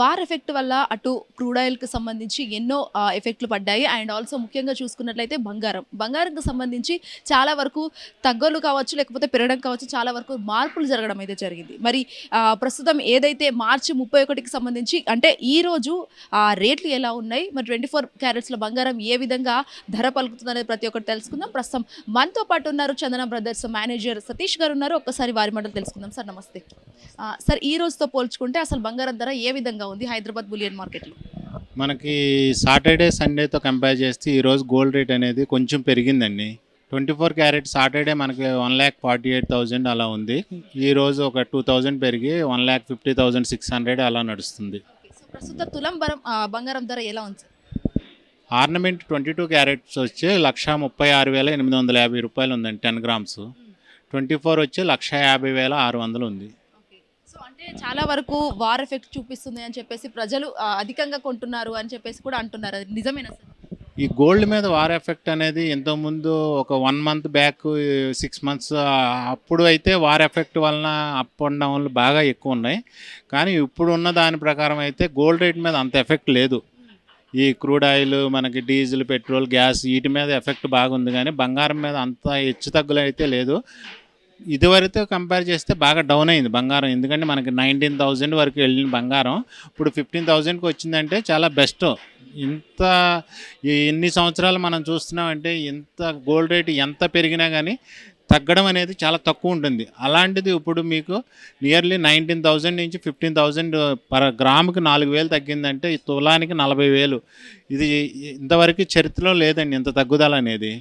War effect వల్ల అటు crude ఆయిల్కి సంబంధించి ఎన్నో ఎఫెక్ట్లు పడ్డాయి. అండ్ ఆల్సో ముఖ్యంగా చూసుకున్నట్లయితే బంగారంకి సంబంధించి చాలా వరకు తగ్గలు కావచ్చు, లేకపోతే పెరగడం కావచ్చు, చాలా వరకు మార్పులు జరగడం అయితే జరిగింది. మరి ప్రస్తుతం ఏదైతే మార్చి 31కి సంబంధించి అంటే ఈ రోజు రేట్లు ఎలా ఉన్నాయి, మరి 24 క్యారెట్స్ల బంగారం ఏ విధంగా ధర పలుకుతుంది అనేది ప్రతి ఒక్కటి తెలుసుకుందాం. ప్రస్తుతం మనతో పాటు ఉన్నారు చందన బ్రదర్స్ మేనేజర్ సతీష్ గారు ఉన్నారు. ఒక్కసారి వారి మాటలు తెలుసుకుందాం. సార్ నమస్తే. సార్ ఈ రోజుతో పోల్చుకుంటే అసలు బంగారం ధర ఏ విధంగా ఉంది హైదరాబాద్ బులియన్ మార్కెట్లో? మనకి సాటర్డే సండేతో కంపేర్ చేస్తే ఈరోజు గోల్డ్ రేట్ అనేది కొంచెం పెరిగిందండి. 24 క్యారెట్ సాటర్డే మనకి 1,48,000 అలా ఉంది. ఈరోజు ఒక 2,000 పెరిగి 1,50,600 అలా నడుస్తుంది. ప్రస్తుత తులం బంగారం ధర ఎలా ఉంది? ఆర్నమెంట్ 22 క్యారెట్స్ వచ్చి 1,36,850 రూపాయలు ఉందండి 10 గ్రామ్స్. 24 వచ్చి 1,50,600 ఉంది. సో అంటే చాలా వరకు వార్ ఎఫెక్ట్ చూపిస్తుంది అని చెప్పేసి ప్రజలు అధికంగా కొంటున్నారు అని చెప్పేసి కూడా అంటున్నారు. అది నిజమేనా సార్? ఈ గోల్డ్ మీద వార్ ఎఫెక్ట్ అనేది ఇంతకుముందు ఒక 1 మంత్ బ్యాక్ 6 మంత్స్ అప్పుడు అయితే వార్ ఎఫెక్ట్ వలన అప్ అండ్ డౌన్లు బాగా ఎక్కువ ఉన్నాయి. కానీ ఇప్పుడు ఉన్న దాని ప్రకారం అయితే గోల్డ్ రేట్ మీద అంత ఎఫెక్ట్ లేదు. ఈ క్రూడ్ ఆయిల్, మనకి డీజిల్, పెట్రోల్, గ్యాస్ వీటి మీద ఎఫెక్ట్ బాగుంది. కానీ బంగారం మీద అంత హెచ్చు తగ్గులు అయితే లేదు. ఇదివరతో కంపేర్ చేస్తే బాగా డౌన్ అయింది బంగారం. ఎందుకంటే మనకి 19,000 వరకు వెళ్ళిన బంగారం ఇప్పుడు 15,000కి వచ్చిందంటే చాలా బెస్ట్. ఇంత ఎన్ని సంవత్సరాలు మనం చూస్తున్నామంటే ఇంత గోల్డ్ రేట్ ఎంత పెరిగినా కానీ తగ్గడం అనేది చాలా తక్కువ ఉంటుంది. అలాంటిది ఇప్పుడు మీకు నియర్లీ 19,000 నుంచి 15,000 పర్ గ్రాముకి 4,000 తగ్గిందంటే ఈ తులానికి 40,000. ఇది ఇంతవరకు చరిత్రలో లేదండి ఇంత తగ్గుదల అనేది.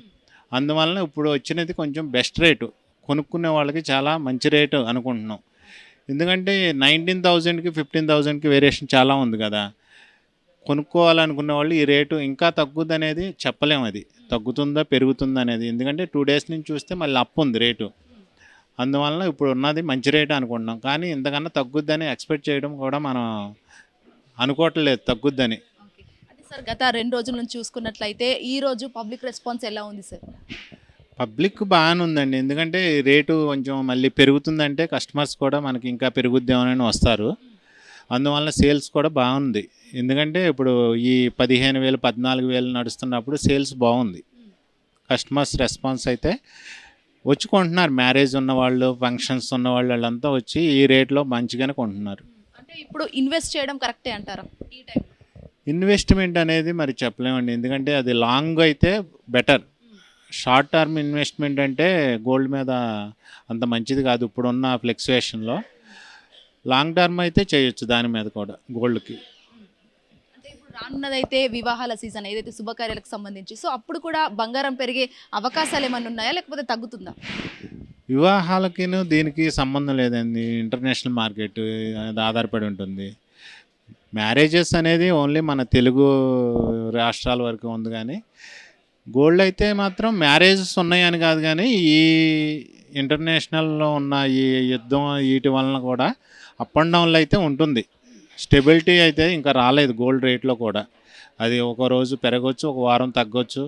అందువలన ఇప్పుడు వచ్చినది కొంచెం బెస్ట్ రేటు, కొనుక్కునే వాళ్ళకి చాలా మంచి రేటు అనుకుంటున్నాం. ఎందుకంటే 19,000కి 15,000కి వేరియేషన్ చాలా ఉంది కదా. కొనుక్కోవాలనుకునే వాళ్ళు ఈ రేటు ఇంకా తగ్గుద్ది అనేది చెప్పలేము. అది తగ్గుతుందా పెరుగుతుందా అనేది, ఎందుకంటే 2 డేస్ నుంచి చూస్తే మళ్ళీ అప్ ఉంది రేటు. అందువలన ఇప్పుడు ఉన్నది మంచి రేటు అనుకుంటున్నాం. కానీ ఇంతకన్నా తగ్గుద్దని ఎక్స్పెక్ట్ చేయడం కూడా మనం అనుకోవట్లేదు తగ్గుద్దని. అంటే సార్ గత 2 రోజుల నుంచి చూసుకున్నట్లయితే ఈ రోజు పబ్లిక్ రెస్పాన్స్ ఎలా ఉంది సార్? పబ్లిక్ బాగానే ఉందండి. ఎందుకంటే రేటు కొంచెం మళ్ళీ పెరుగుతుందంటే కస్టమర్స్ కూడా మనకి ఇంకా పెరుగుద్దామని వస్తారు. అందువల్ల సేల్స్ కూడా బాగుంది. ఎందుకంటే ఇప్పుడు ఈ 15,000 14,000 నడుస్తున్నప్పుడు సేల్స్ బాగుంది. కస్టమర్స్ రెస్పాన్స్ అయితే వచ్చి కొంటున్నారు. మ్యారేజ్ ఉన్నవాళ్ళు, ఫంక్షన్స్ ఉన్నవాళ్ళు వాళ్ళంతా వచ్చి ఈ రేట్లో మంచిగానే కొంటున్నారు. అంటే ఇప్పుడు ఇన్వెస్ట్ చేయడం కరెక్టే అంటారా ఈ టైం? ఇన్వెస్ట్మెంట్ అనేది మరి చెప్పలేమండి. ఎందుకంటే అది లాంగ్ అయితే బెటర్. షార్ట్ టర్మ్ ఇన్వెస్ట్మెంట్ అంటే గోల్డ్ మీద అంత మంచిది కాదు ఇప్పుడున్న ఫ్లక్చుయేషన్లో. లాంగ్ టర్మ్ అయితే చేయొచ్చు దాని మీద కూడా గోల్డ్కి. అంటే ఇప్పుడు రానున్నదైతే వివాహాల సీజన్, ఏదైతే శుభకార్యాలకు సంబంధించి, సో అప్పుడు కూడా బంగారం పెరిగే అవకాశాలు ఏమైనా ఉన్నాయా, లేకపోతే తగ్గుతుందా? వివాహాలకి దీనికి సంబంధం లేదండి. ఇంటర్నేషనల్ మార్కెట్ అది ఆధారపడి ఉంటుంది. మ్యారేజెస్ అనేది ఓన్లీ మన తెలుగు రాష్ట్రాల వరకు ఉంది. కానీ గోల్డ్ అయితే మాత్రం మ్యారేజెస్ ఉన్నాయని కాదు, కానీ ఈ ఇంటర్నేషనల్లో ఉన్న ఈ యుద్ధం వీటి వలన కూడా అప్ అండ్ డౌన్లు అయితే ఉంటుంది. స్టెబిలిటీ అయితే ఇంకా రాలేదు గోల్డ్ రేట్లో కూడా. అది ఒక రోజు పెరగవచ్చు, ఒక వారం తగ్గొచ్చు,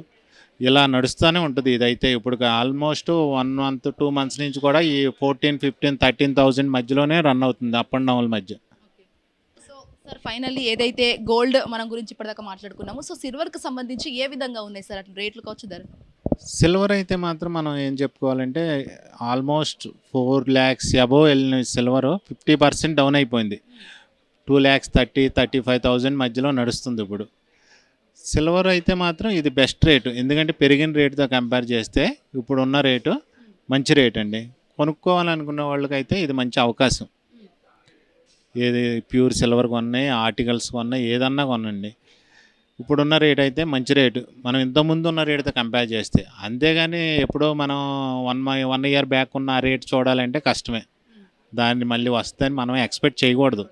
ఇలా నడుస్తూనే ఉంటుంది. ఇదైతే ఇప్పుడు ఆల్మోస్ట్ 1 మంత్ 2 మంత్స్ నుంచి కూడా ఈ 14,000, 15,000, 13,000 మధ్యలోనే రన్ అవుతుంది అప్ అండ్ డౌన్ల మధ్య. సో సార్ ఫైనల్లీ ఏదైతే గోల్డ్ మనం గురించి ఇప్పటిదాకా మాట్లాడుకున్నాము, సో సిల్వర్కి సంబంధించి ఏ విధంగా ఉన్నాయి సార్ అట్లా రేట్లు కావచ్చు, ధర? సిల్వర్ అయితే మాత్రం మనం ఏం చెప్పుకోవాలంటే ఆల్మోస్ట్ 4 lakhs అబోవ్ వెళ్ళిన సిల్వర్ 50% డౌన్ అయిపోయింది. 2,30,000, 35,000 మధ్యలో నడుస్తుంది ఇప్పుడు. సిల్వర్ అయితే మాత్రం ఇది బెస్ట్ రేటు. ఎందుకంటే పెరిగిన రేటుతో కంపేర్ చేస్తే ఇప్పుడున్న రేటు మంచి రేట్ అండి. కొనుక్కోవాలనుకున్న వాళ్ళకైతే ఇది మంచి అవకాశం. ఏది ప్యూర్ సిల్వర్ కొన్నాయి, ఆర్టికల్స్ కొన్నాయి, ఏదన్నా కొనండి. ఇప్పుడున్న రేట్ అయితే మంచి రేటు మనం ఇంతకుముందు ఉన్న రేటుతో కంపేర్ చేస్తే. అంతేగాని ఎప్పుడో మనం 1 year బ్యాక్ ఉన్న ఆ రేట్ చూడాలంటే కష్టమే. దాన్ని మళ్ళీ వస్తుందని మనం ఎక్స్పెక్ట్ చేయకూడదు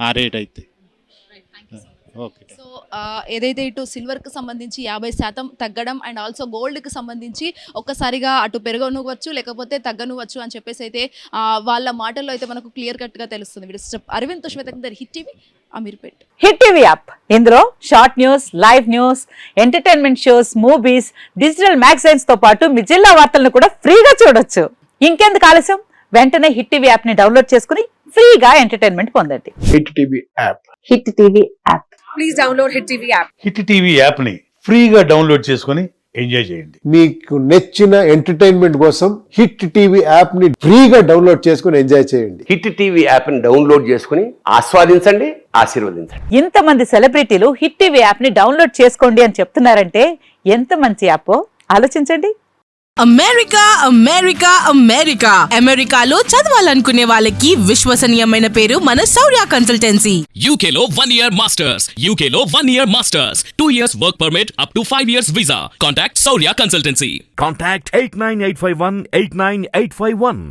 ఆ రేట్ అయితే. ఓకే. సో ఏదైతే ఇటు సిల్వర్కి సంబంధించి 50% తగ్గడం అండ్ ఆల్సో గోల్డ్కి సంబంధించి ఒక్కసారిగా అటు పెరగనువచ్చు లేకపోతే తగ్గనువచ్చు అని చెప్పేసి అయితే వాళ్ళ మాటల్లో అయితే మనకు క్లియర్ కట్గా తెలుస్తుంది. Aravind Shweta, Hit TV, Ameerpet. Hit TV app, ఇందులో short news, live news, entertainment shows, movies, digital magazines తో పాటు మీ జిల్లా వార్తలను కూడా ఫ్రీగా చూడొచ్చు. ఇంకెందుకు ఆలస్యం, వెంటనే హిట్ టీవీ యాప్ ని డౌన్లోడ్ చేసుకుని ఫ్రీగా ఎంటర్టైన్మెంట్ పొందండి. Hit TV app. Hit TV app. Please download Hit TV app. Hit TV యాప్ని ఫ్రీగా డౌన్లోడ్ చేసుకొని ఎంజాయ్ చేయండి. మీకు నచ్చిన ఎంటర్టైన్మెంట్ కోసం హిట్ టీవీ యాప్ ని ఫ్రీగా డౌన్లోడ్ చేసుకుని ఎంజాయ్ చేయండి. హిట్ టీవీ యాప్ని డౌన్లోడ్ చేసుకుని ఆస్వాదించండి, ఆశీర్వదించండి. ఇంతమంది సెలబ్రిటీలు హిట్ టీవీ యాప్ ని డౌన్లోడ్ చేసుకోండి అని చెప్తున్నారంటే ఎంత మంచి యాప్ ఆలోచించండి. అమెరికా అమెరికా అమెరికా అమెరికాలో చదవాలనుకునే వాళ్ళకి విశ్వసనీయమైన పేరు మన శౌర్య కన్సల్టెన్సీ. UK లో 1 year masters. UK లో 1 year masters. 2 years work permit up to 5 years visa. Contact Saurya Consultancy. Contact 89851 89851.